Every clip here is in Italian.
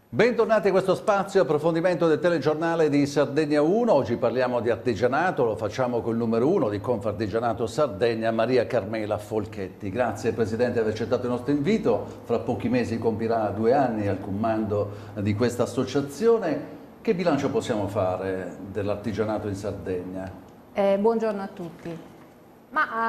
Bentornati a questo spazio approfondimento del telegiornale di Sardegna 1. Oggi parliamo di artigianato, lo facciamo col numero 1 di Confartigianato Sardegna, Maria Carmela Folchetti. Grazie Presidente di aver accettato il nostro invito. Fra pochi mesi compirà 2 anni al comando di questa associazione. Che bilancio possiamo fare dell'artigianato in Sardegna? Buongiorno a tutti.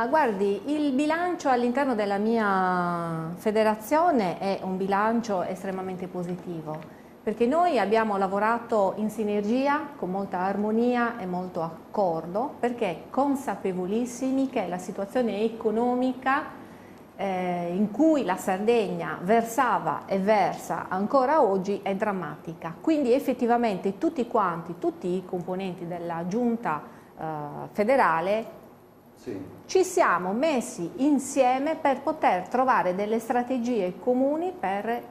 Guardi, il bilancio all'interno della mia federazione è un bilancio estremamente positivo, perché noi abbiamo lavorato in sinergia, con molta armonia e molto accordo, perché consapevolissimi che la situazione economica in cui la Sardegna versava e versa ancora oggi è drammatica. Quindi effettivamente tutti i componenti della giunta federale ci siamo messi insieme per poter trovare delle strategie comuni per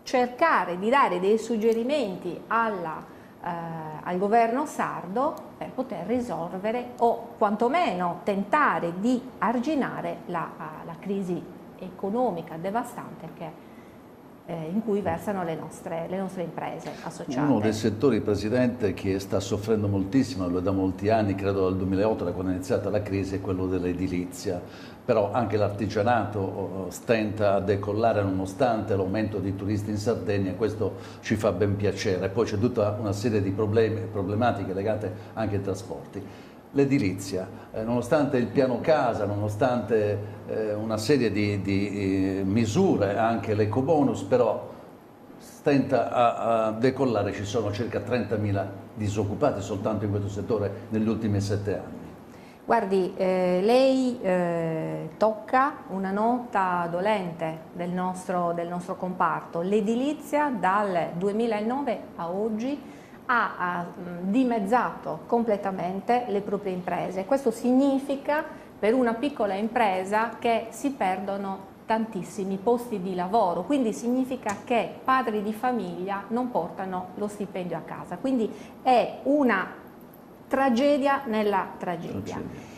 cercare di dare dei suggerimenti al governo sardo per poter risolvere o quantomeno tentare di arginare la crisi economica devastante in cui versano le nostre imprese associate. Uno dei settori, Presidente, che sta soffrendo moltissimo, lo è da molti anni, credo dal 2008, da quando è iniziata la crisi, è quello dell'edilizia. Però anche l'artigianato stenta a decollare nonostante l'aumento di turisti in Sardegna, e questo ci fa ben piacere. Poi c'è tutta una serie di problematiche legate anche ai trasporti. L'edilizia, nonostante il piano casa, nonostante una serie di misure, anche l'ecobonus, però stenta a decollare. Ci sono circa 30.000 disoccupati soltanto in questo settore negli ultimi 7 anni. Guardi, lei tocca una nota dolente del nostro comparto. L'edilizia dal 2009 a oggi ha dimezzato completamente le proprie imprese. Questo significa per una piccola impresa che si perdono tantissimi posti di lavoro, quindi significa che padri di famiglia non portano lo stipendio a casa, quindi è una tragedia nella tragedia.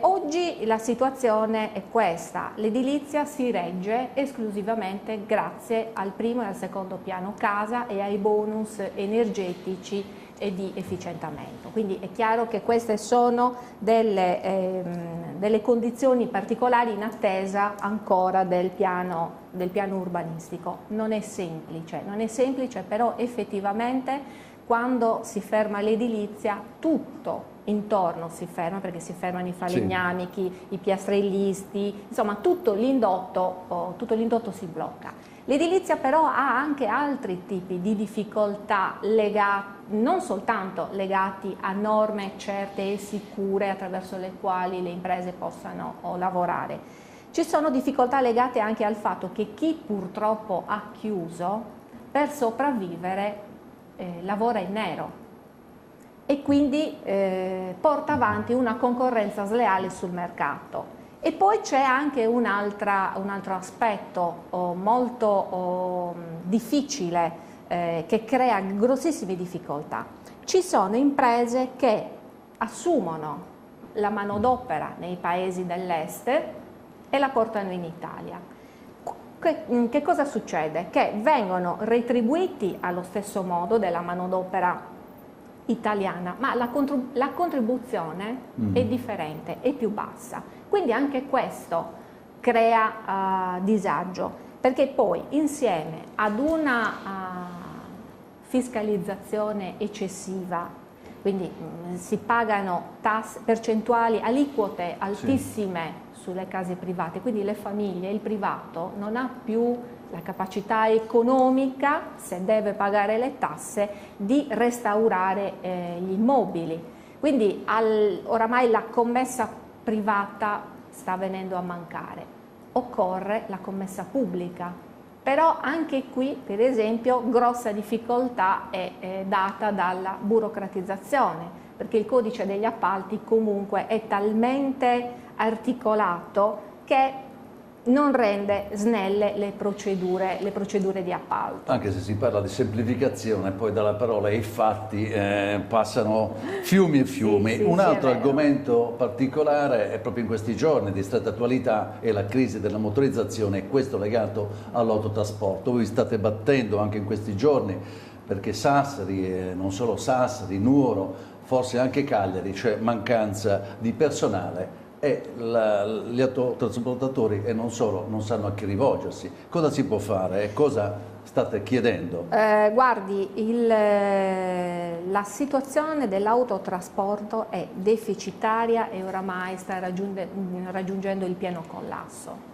Oggi la situazione è questa: l'edilizia si regge esclusivamente grazie al primo e al secondo piano casa e ai bonus energetici e di efficientamento. Quindi è chiaro che queste sono delle condizioni particolari in attesa ancora del piano urbanistico. Non è semplice, però effettivamente quando si ferma l'edilizia tutto intorno si ferma, perché si fermano i falegnami, i piastrellisti, insomma tutto l'indotto si blocca. L'edilizia però ha anche altri tipi di difficoltà non soltanto legati a norme certe e sicure attraverso le quali le imprese possano lavorare. Ci sono difficoltà legate anche al fatto che chi purtroppo ha chiuso per sopravvivere lavora in nero e quindi porta avanti una concorrenza sleale sul mercato. E poi c'è anche un altro aspetto molto difficile che crea grossissime difficoltà. Ci sono imprese che assumono la manodopera nei paesi dell'est e la portano in Italia. Che cosa succede? Che vengono retribuiti allo stesso modo della manodopera italiana, ma la contribuzione è differente, è più bassa. Quindi anche questo crea disagio, perché poi insieme ad una fiscalizzazione eccessiva, quindi si pagano percentuali, aliquote altissime sulle case private, quindi le famiglie, il privato non ha più la capacità economica, se deve pagare le tasse, di restaurare gli immobili. Quindi oramai la commessa privata sta venendo a mancare. Occorre la commessa pubblica. Però anche qui, per esempio, grossa difficoltà è data dalla burocratizzazione, perché il codice degli appalti comunque è talmente articolato che non rende snelle le procedure di appalto. Anche se si parla di semplificazione, poi dalla parola ai fatti passano fiumi e fiumi. Sì, Un altro è vero. argomento particolare è proprio in questi giorni di stretta attualità è la crisi della motorizzazione, e questo legato all'autotrasporto. Voi state battendo anche in questi giorni perché Sassari, e non solo Sassari, Nuoro, forse anche Cagliari, c'è mancanza di personale e gli autotrasportatori e non solo non sanno a chi rivolgersi. Cosa si può fare e cosa state chiedendo? Guardi, la situazione dell'autotrasporto è deficitaria e oramai sta raggiungendo il pieno collasso.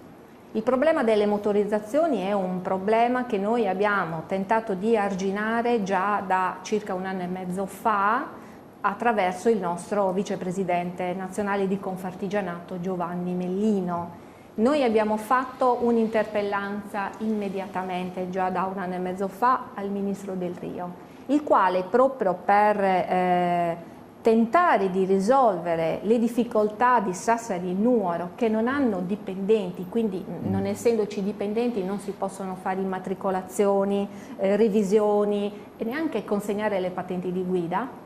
Il problema delle motorizzazioni è un problema che noi abbiamo tentato di arginare già da circa 1 anno e mezzo fa attraverso il nostro vicepresidente nazionale di Confartigianato Giovanni Mellino. Noi abbiamo fatto un'interpellanza immediatamente già da 1 anno e mezzo fa al Ministro Del Rio, il quale proprio per tentare di risolvere le difficoltà di Sassari e Nuoro, che non hanno dipendenti, quindi non essendoci dipendenti non si possono fare immatricolazioni, revisioni e neanche consegnare le patenti di guida,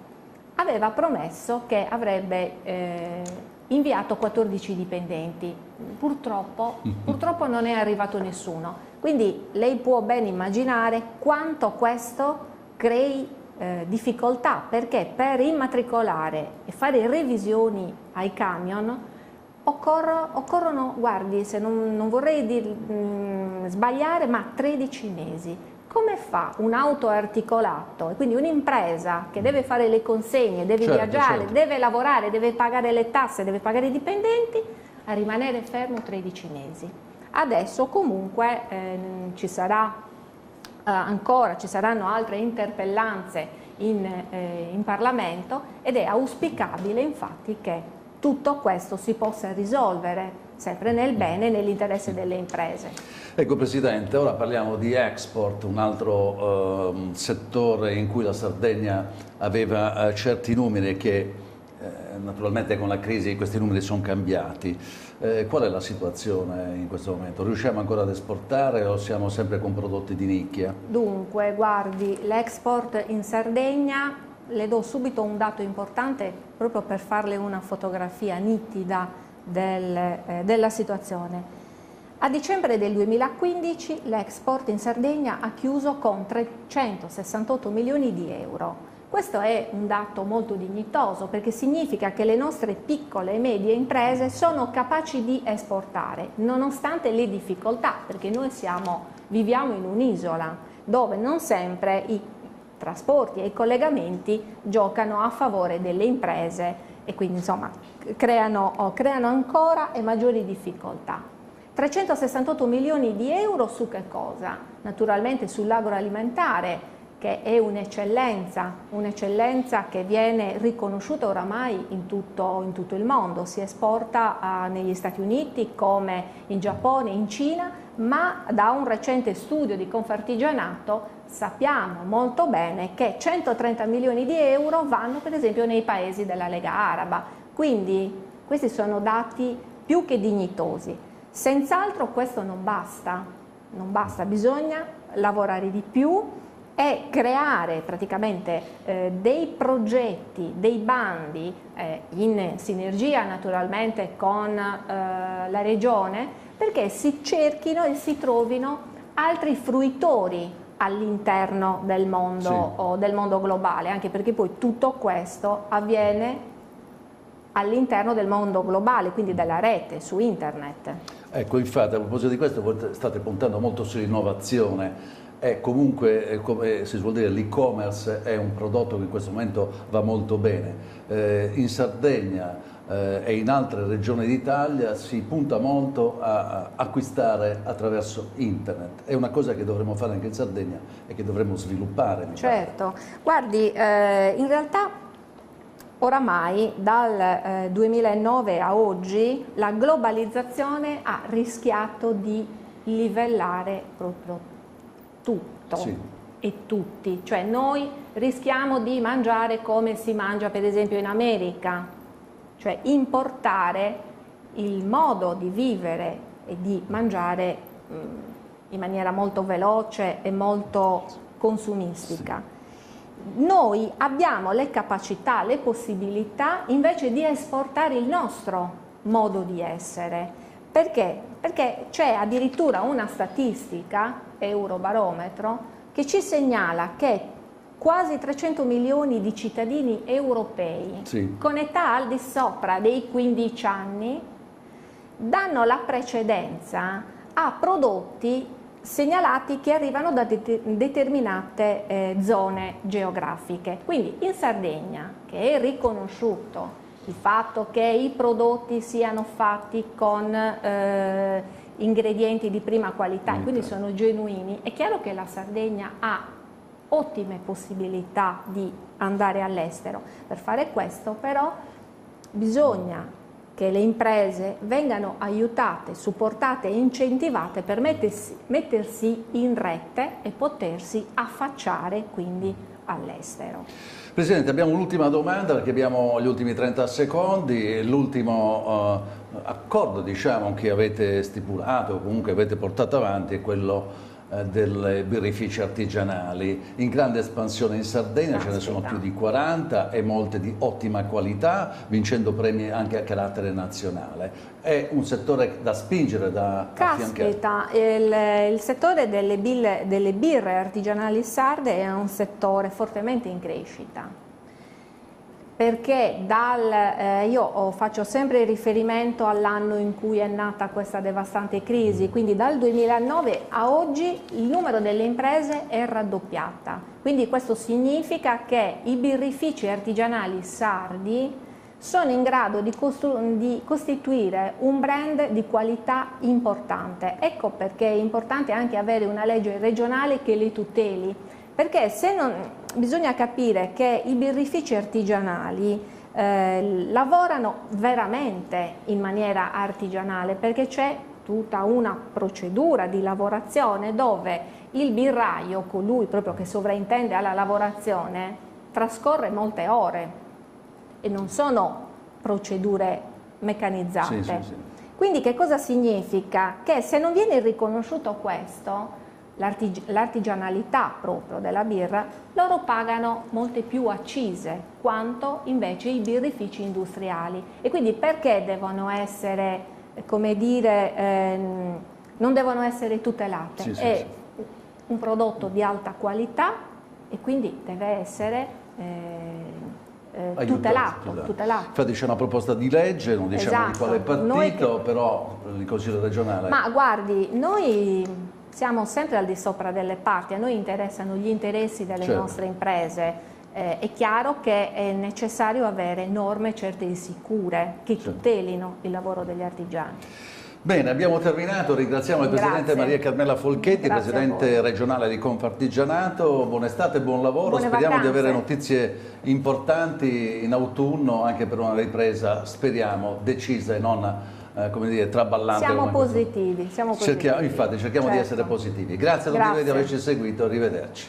aveva promesso che avrebbe inviato 14 dipendenti. Purtroppo non è arrivato nessuno. Quindi lei può ben immaginare quanto questo crei difficoltà, perché per immatricolare e fare revisioni ai camion occorrono, guardi, se non vorrei sbagliare, ma 13 mesi. Come fa un autoarticolato, e quindi un'impresa che deve fare le consegne, deve viaggiare, deve lavorare, deve pagare le tasse, deve pagare i dipendenti, a rimanere fermo 13 mesi? Adesso comunque ci saranno altre interpellanze in Parlamento ed è auspicabile infatti che tutto questo si possa risolvere sempre nel bene e nell'interesse delle imprese. Ecco Presidente, ora parliamo di export, un altro settore in cui la Sardegna aveva certi numeri che naturalmente con la crisi questi numeri sono cambiati. Qual è la situazione in questo momento? Riusciamo ancora ad esportare o siamo sempre con prodotti di nicchia? Dunque, guardi, l'export in Sardegna, le do subito un dato importante proprio per farle una fotografia nitida della situazione. A dicembre del 2015 l'export in Sardegna ha chiuso con 368 milioni di euro. Questo è un dato molto dignitoso perché significa che le nostre piccole e medie imprese sono capaci di esportare, nonostante le difficoltà, perché noi viviamo in un'isola dove non sempre i trasporti e i collegamenti giocano a favore delle imprese e quindi insomma creano ancora e maggiori difficoltà. 368 milioni di euro su che cosa? Naturalmente sull'agroalimentare, che è un'eccellenza che viene riconosciuta oramai in tutto il mondo, si esporta negli Stati Uniti come in Giappone, in Cina, ma da un recente studio di Confartigianato sappiamo molto bene che 130 milioni di euro vanno per esempio nei paesi della Lega Araba, quindi questi sono dati più che dignitosi. Senz'altro questo non basta, bisogna lavorare di più e creare praticamente dei progetti, dei bandi in sinergia naturalmente con la Regione, perché si cerchino e si trovino altri fruitori all'interno del mondo, o del mondo globale, anche perché poi tutto questo avviene all'interno del mondo globale, quindi della rete, su internet. Ecco, infatti a proposito di questo voi state puntando molto sull'innovazione. Comunque, come si suol dire, l'e-commerce è un prodotto che in questo momento va molto bene. In Sardegna e in altre regioni d'Italia si punta molto a acquistare attraverso internet. È una cosa che dovremmo fare anche in Sardegna e che dovremmo sviluppare. Certo, guardi, in realtà oramai dal 2009 a oggi la globalizzazione ha rischiato di livellare proprio tutto e tutti, cioè noi rischiamo di mangiare come si mangia per esempio in America, cioè importare il modo di vivere e di mangiare in maniera molto veloce e molto consumistica. Sì. Noi abbiamo le capacità, le possibilità invece di esportare il nostro modo di essere. Perché? Perché c'è addirittura una statistica, Eurobarometro, che ci segnala che quasi 300 milioni di cittadini europei sì. con età al di sopra dei 15 anni danno la precedenza a prodotti segnalati che arrivano da determinate zone geografiche. Quindi in Sardegna, che è riconosciuto il fatto che i prodotti siano fatti con ingredienti di prima qualità e quindi sono genuini, è chiaro che la Sardegna ha ottime possibilità di andare all'estero. Per fare questo però bisogna che le imprese vengano aiutate, supportate e incentivate per mettersi in rete e potersi affacciare quindi all'estero. Presidente, abbiamo l'ultima domanda perché abbiamo gli ultimi 30 secondi. L'ultimo accordo, diciamo, che avete stipulato o comunque avete portato avanti è quello delle birrifici artigianali, in grande espansione in Sardegna, ce ne sono più di 40 e molte di ottima qualità, vincendo premi anche a carattere nazionale. È un settore da spingere, da affiancare. Caspita, il settore delle birre artigianali sarde è un settore fortemente in crescita. Perché io faccio sempre riferimento all'anno in cui è nata questa devastante crisi, quindi dal 2009 a oggi il numero delle imprese è raddoppiata. Quindi questo significa che i birrifici artigianali sardi sono in grado di costituire un brand di qualità importante. Ecco perché è importante anche avere una legge regionale che li tuteli. Perché bisogna capire che i birrifici artigianali lavorano veramente in maniera artigianale, perché c'è tutta una procedura di lavorazione dove il birraio, colui proprio che sovrintende alla lavorazione, trascorre molte ore e non sono procedure meccanizzate. Sì. Quindi che cosa significa? Che se non viene riconosciuto questo, l'artigianalità proprio della birra, loro pagano molte più accise quanto invece i birrifici industriali. E quindi perché devono essere, come dire, non devono essere tutelate? È un prodotto di alta qualità e quindi deve essere tutelato. Infatti c'è una proposta di legge, non diciamo di quale partito, però il Consiglio regionale. Ma guardi, noi siamo sempre al di sopra delle parti, a noi interessano gli interessi delle nostre imprese. È chiaro che è necessario avere norme certe e sicure che tutelino il lavoro degli artigiani. Bene, abbiamo terminato, ringraziamo il Presidente Maria Carmela Folchetti, Presidente regionale di Confartigianato. Buona estate e buon lavoro, speriamo di avere notizie importanti in autunno anche per una ripresa, speriamo, decisa e non come dire, traballante. Siamo positivi, siamo positivi. Infatti cerchiamo di essere positivi. Grazie a tutti voi di averci seguito, arrivederci.